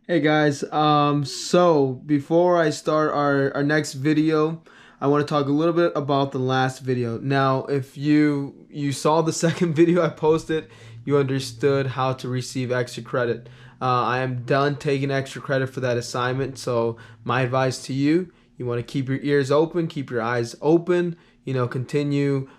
Hey guys, so before I start our next video, I want to talk a little bit about the last video. Now, if you saw the second video I posted, you understood how to receive extra credit. I am done taking extra credit for that assignment, so my advice to you, you want to keep your ears open, keep your eyes open, continue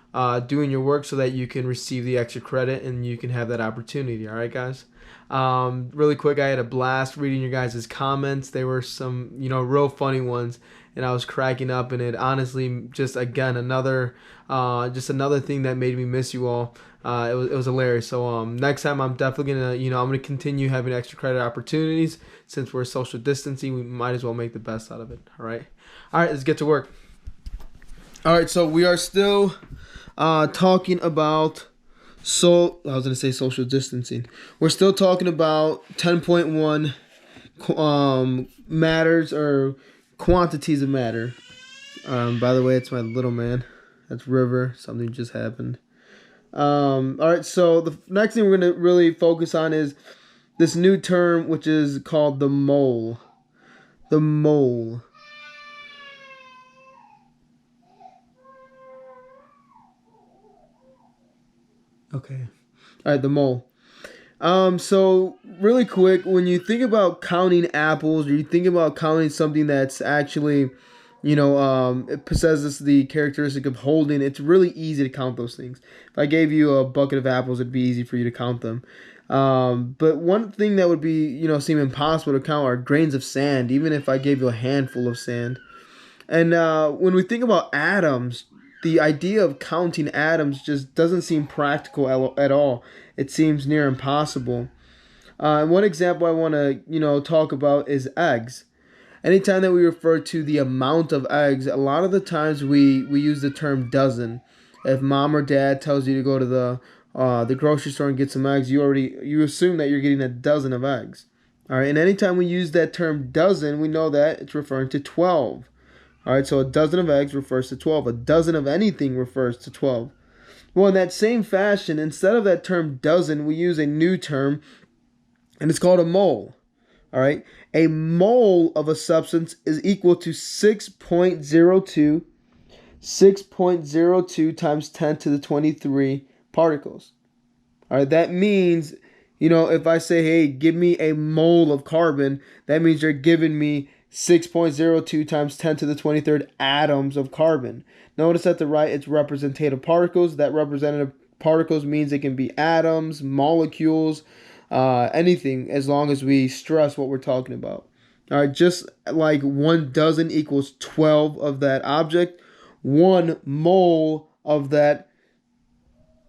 doing your work so that you can receive the extra credit and you can have that opportunity, all right, guys? Really quick, I had a blast reading your guys' comments. They were some, real funny ones, and I was cracking up. And it honestly, just again, just another thing that made me miss you all. It was hilarious. So next time, I'm definitely gonna, I'm gonna continue having extra credit opportunities. Since we're social distancing, we might as well make the best out of it. All right, let's get to work. All right, so we are still talking about. So I was gonna say social distancing. We're still talking about 10.1 matters or quantities of matter. By the way, it's my little man. That's River. Something just happened. All right. So the next thing we're gonna really focus on is this new term, which is called the mole. The mole. Okay. All right, the mole. So really quick, when you think about counting apples, or you think about counting something that's actually, it possesses the characteristic of holding, it's really easy to count those things. If I gave you a bucket of apples, it'd be easy for you to count them. But one thing that would be, seem impossible to count are grains of sand, even if I gave you a handful of sand. And when we think about atoms, the idea of counting atoms just doesn't seem practical at all. It seems near impossible. One example I want to, talk about is eggs. Anytime that we refer to the amount of eggs, a lot of the times we use the term dozen. If mom or dad tells you to go to the grocery store and get some eggs, you assume that you're getting a dozen of eggs. All right, and anytime we use that term dozen, we know that it's referring to 12. All right, so a dozen of eggs refers to 12. A dozen of anything refers to 12. Well, in that same fashion, instead of that term dozen, we use a new term, and it's called a mole. All right, a mole of a substance is equal to 6.02 times 10 to the 23 particles. All right, that means, if I say, hey, give me a mole of carbon, that means you're giving me 6.02 times 10 to the 23rd atoms of carbon. Notice at the right, it's representative particles. That representative particles means it can be atoms, molecules, anything, as long as we stress what we're talking about. All right, just like 1 dozen equals 12 of that object, 1 mole of that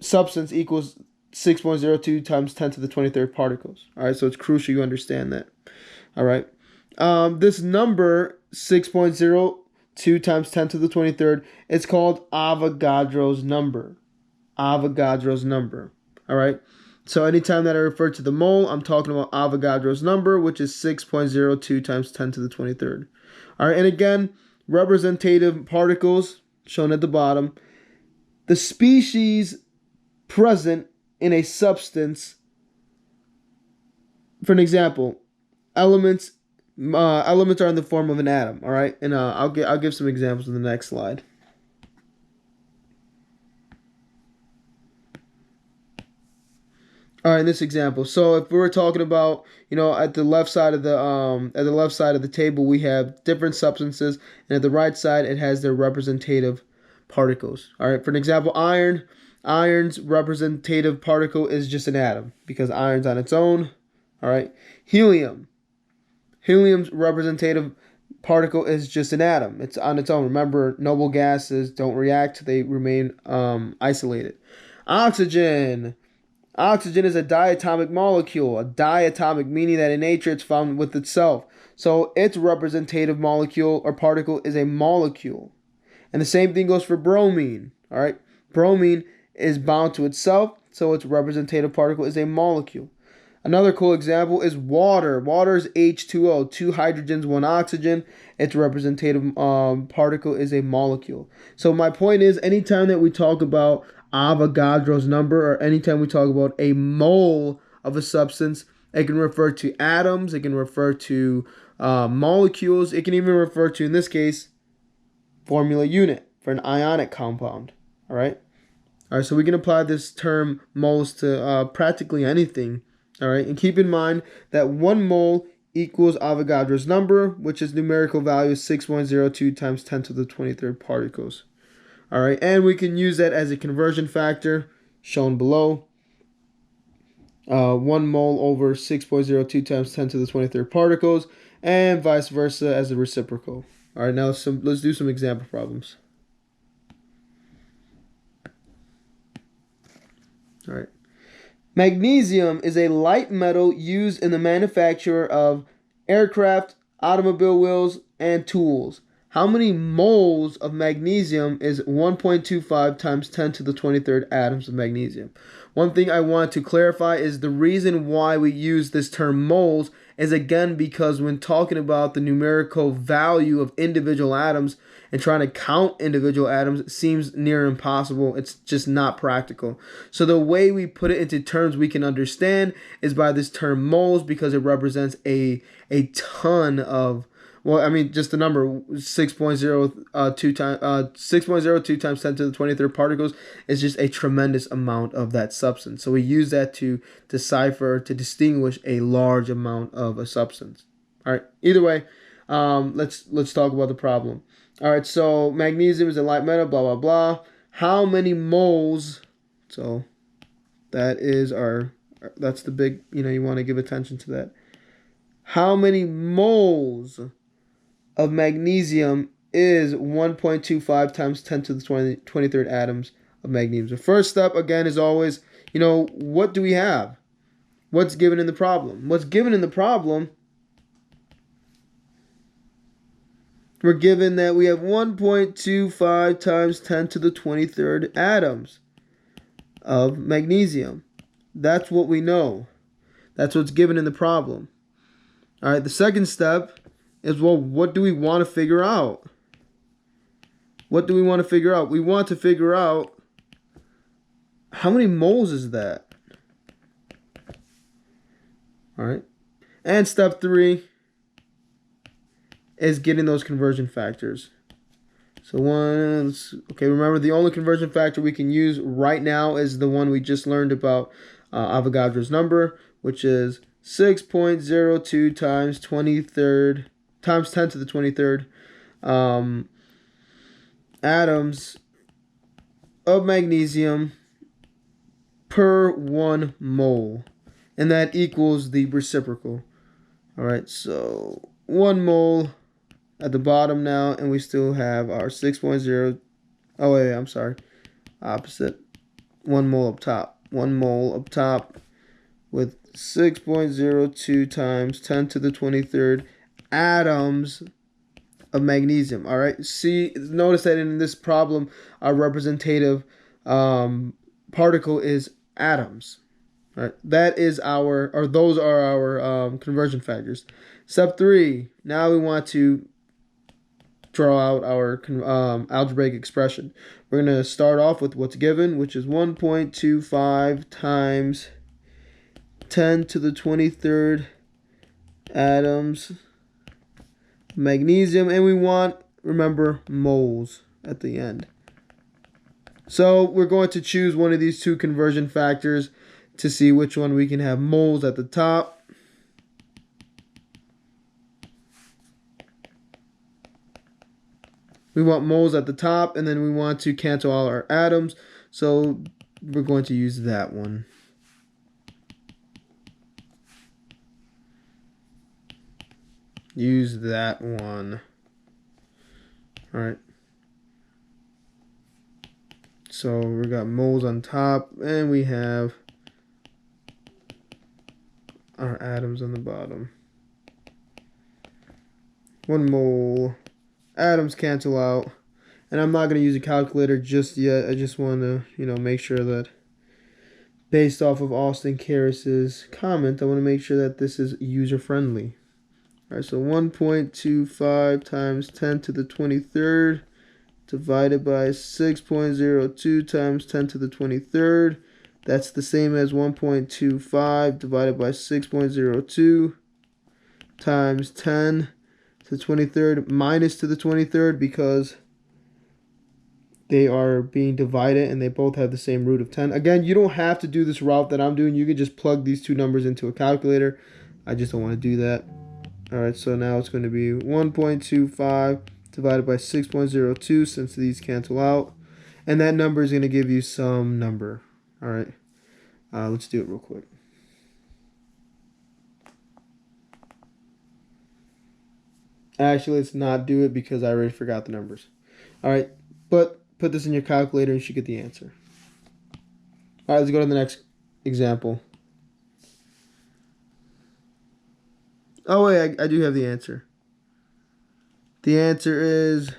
substance equals 6.02 times 10 to the 23rd particles. All right, so it's crucial you understand that. All right. This number, 6.02 times 10 to the 23rd, it's called Avogadro's number. Avogadro's number. All right. So anytime that I refer to the mole, I'm talking about Avogadro's number, which is 6.02 times 10 to the 23rd. All right. And again, representative particles shown at the bottom. The species present in a substance. For an example, elements are in the form of an atom. All right, and I'll give some examples in the next slide. All right, in this example, so if we were talking about, at the left side of the table, we have different substances, and at the right side, it has their representative particles. All right, for an example, iron's representative particle is just an atom because iron's on its own. All right, helium's representative particle is just an atom. It's on its own. Remember, noble gases don't react; they remain isolated. Oxygen. Oxygen is a diatomic molecule. A diatomic meaning that in nature it's found with itself. So its representative molecule or particle is a molecule. And the same thing goes for bromine. All right, bromine is bound to itself, so its representative particle is a molecule. Another cool example is water. Water is H2O, 2 hydrogens, 1 oxygen. Its representative particle is a molecule. So my point is, anytime that we talk about Avogadro's number, or anytime we talk about a mole of a substance, It can refer to atoms. It can refer to molecules. It can even refer to, in this case, formula unit for an ionic compound. All right. All right. So we can apply this term moles to practically anything. All right. And keep in mind that 1 mole equals Avogadro's number, which is numerical value 6.02 times 10 to the 23rd particles. All right. And we can use that as a conversion factor shown below. 1 mole over 6.02 times 10 to the 23rd particles, and vice versa as a reciprocal. All right, now let's do some example problems. All right. Magnesium is a light metal used in the manufacture of aircraft, automobile wheels, and tools. How many moles of magnesium is 1.25 times 10 to the 23rd atoms of magnesium? One thing I want to clarify is the reason why we use this term moles is again because when talking about the numerical value of individual atoms and trying to count individual atoms, it seems near impossible. It's just not practical. So the way we put it into terms we can understand is by this term moles, because it represents a ton of, well, I mean, just the number 6.02 times 10 to the 23rd particles is just a tremendous amount of that substance. So we use that to decipher, to distinguish a large amount of a substance. All right. Either way, let's talk about the problem. All right. So magnesium is a light metal. Blah blah blah. How many moles? So that is that's the big. You want to give attention to that. How many moles of magnesium is 1.25 times 10 to the 23rd atoms of magnesium? The first step, again, is always, what do we have? What's given in the problem? What's given in the problem, we're given that we have 1.25 times 10 to the 23rd atoms of magnesium. That's what we know. That's what's given in the problem. All right, the second step is, well, what do we want to figure out? What do we want to figure out? We want to figure out how many moles is that? All right. And step 3 is getting those conversion factors. So remember the only conversion factor we can use right now is the one we just learned about, Avogadro's number, which is 6.02 times 10 to the 23rd atoms of magnesium per 1 mole. And that equals the reciprocal. All right, so 1 mole at the bottom now, and we still have our 6.0. Oh, wait, I'm sorry. Opposite. 1 mole up top. 1 mole up top with 6.02 times 10 to the 23rd atoms of magnesium. All right. See, notice that in this problem, our representative particle is atoms. All right. Those are our conversion factors. Step 3. Now we want to draw out our algebraic expression. We're going to start off with what's given, which is 1.25 times 10 to the 23rd atoms magnesium, and we want, remember, moles at the end. So we're going to choose one of these two conversion factors to see which one we can have moles at the top. We want moles at the top, and then we want to cancel all our atoms, so we're going to use that one. Use that one. All right. So we got moles on top, and we have our atoms on the bottom. 1 mole. Atoms cancel out. And I'm not going to use a calculator just yet. I just want to, make sure that based off of Austin Karras's comment, I want to make sure that this is user-friendly. All right, so 1.25 times 10 to the 23rd divided by 6.02 times 10 to the 23rd That's the same as 1.25 divided by 6.02 times 10 to the 23rd minus to the 23rd, because they are being divided and they both have the same root of 10. Again, you don't have to do this route that I'm doing. You can just plug these two numbers into a calculator. I just don't want to do that. All right, so now it's going to be 1.25 divided by 6.02, since these cancel out. And that number is going to give you some number. All right, let's do it real quick. Actually, let's not do it because I already forgot the numbers. All right, but put this in your calculator and you should get the answer. All right, let's go to the next example. Oh, wait, I do have the answer. The answer is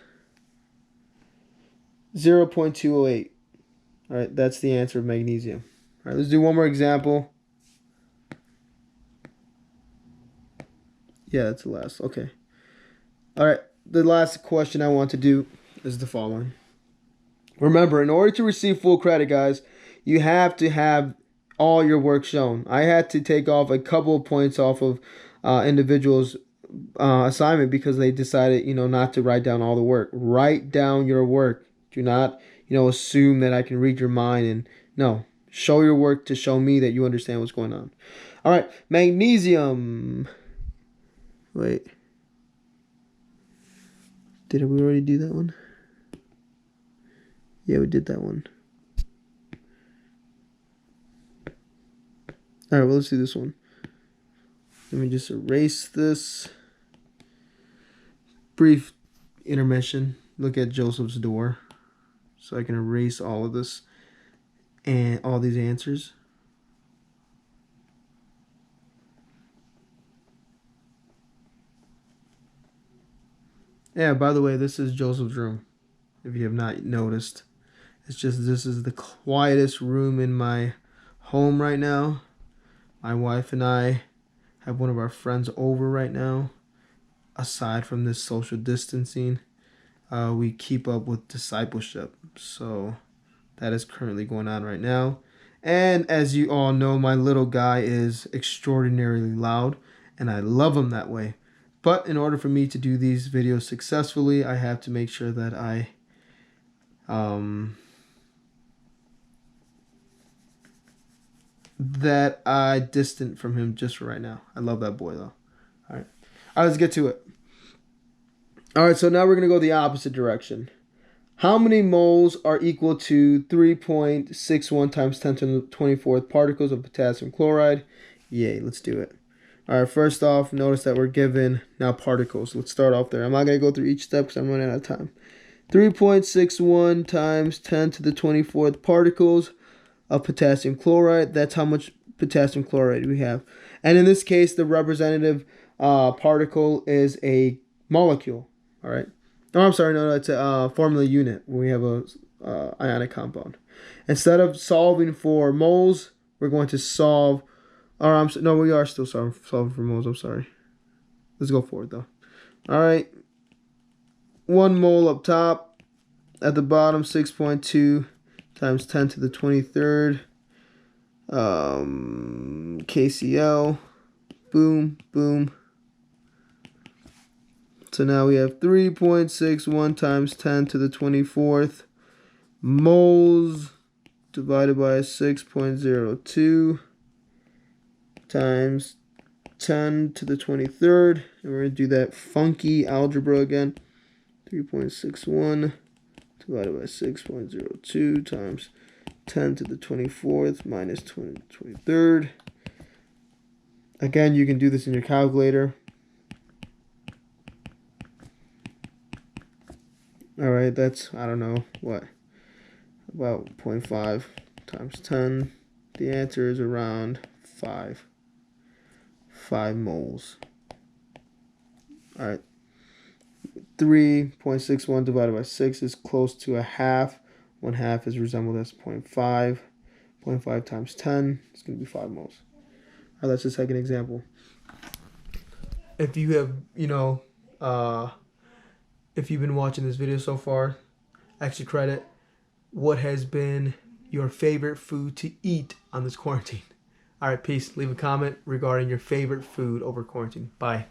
0.208. All right, that's the answer of magnesium. All right, let's do one more example. Yeah, that's the last. Okay. All right, the last question I want to do is the following. Remember, in order to receive full credit, guys, you have to have all your work shown. I had to take off a couple of points off of individuals' assignment because they decided, not to write down all the work. Write down your work. Do not, assume that I can read your mind. And no, show your work to show me that you understand what's going on. All right, magnesium. Wait. Did we already do that one? Yeah, we did that one. All right, well, let's do this one. Let me just erase this. Brief intermission. Look at Joseph's door. So I can erase all of this and all these answers. Yeah, by the way, this is Joseph's room, if you have not noticed. It's just, this is the quietest room in my home right now. My wife and I have one of our friends over right now. Aside from this social distancing, we keep up with discipleship. So that is currently going on right now. And as you all know, my little guy is extraordinarily loud, and I love him that way. But in order for me to do these videos successfully, I have to make sure that I distant from him just for right now. I love that boy though. All right, let's get to it. All right, so now we're gonna go the opposite direction. How many moles are equal to 3.61 times 10 to the 24th particles of potassium chloride? Yay, let's do it. All right, first off, notice that we're given now particles. Let's start off there. I'm not going to go through each step because I'm running out of time. 3.61 times 10 to the 24th particles of potassium chloride. That's how much potassium chloride we have. And in this case, the representative particle is a molecule. All right. Oh, I'm sorry. No, it's a formula unit when we have a ionic compound. Instead of solving for moles, we're going to solve. No, we are still solving for moles. I'm sorry. Let's go forward though. All right. 1 mole up top. At the bottom, 6.2 times 10 to the 23rd. KCl. Boom, boom. So now we have 3.61 times 10 to the 24th moles divided by 6.02 times 10 to the 23rd. And we're going to do that funky algebra again. 3.61 divided by 6.02 times 10 to the 24th minus 23rd. Again, you can do this in your calculator. All right, that's, I don't know, what, about 0.5 times 10. The answer is around 5 moles. All right, 3.61 divided by 6 is close to a half. 1/2 is resembled as 0.5. 0.5 times 10 is going to be 5 moles. All right, that's the second example. If you have, if you've been watching this video so far, extra credit. What has been your favorite food to eat on this quarantine. All right, peace. Leave a comment regarding your favorite food over quarantine. Bye.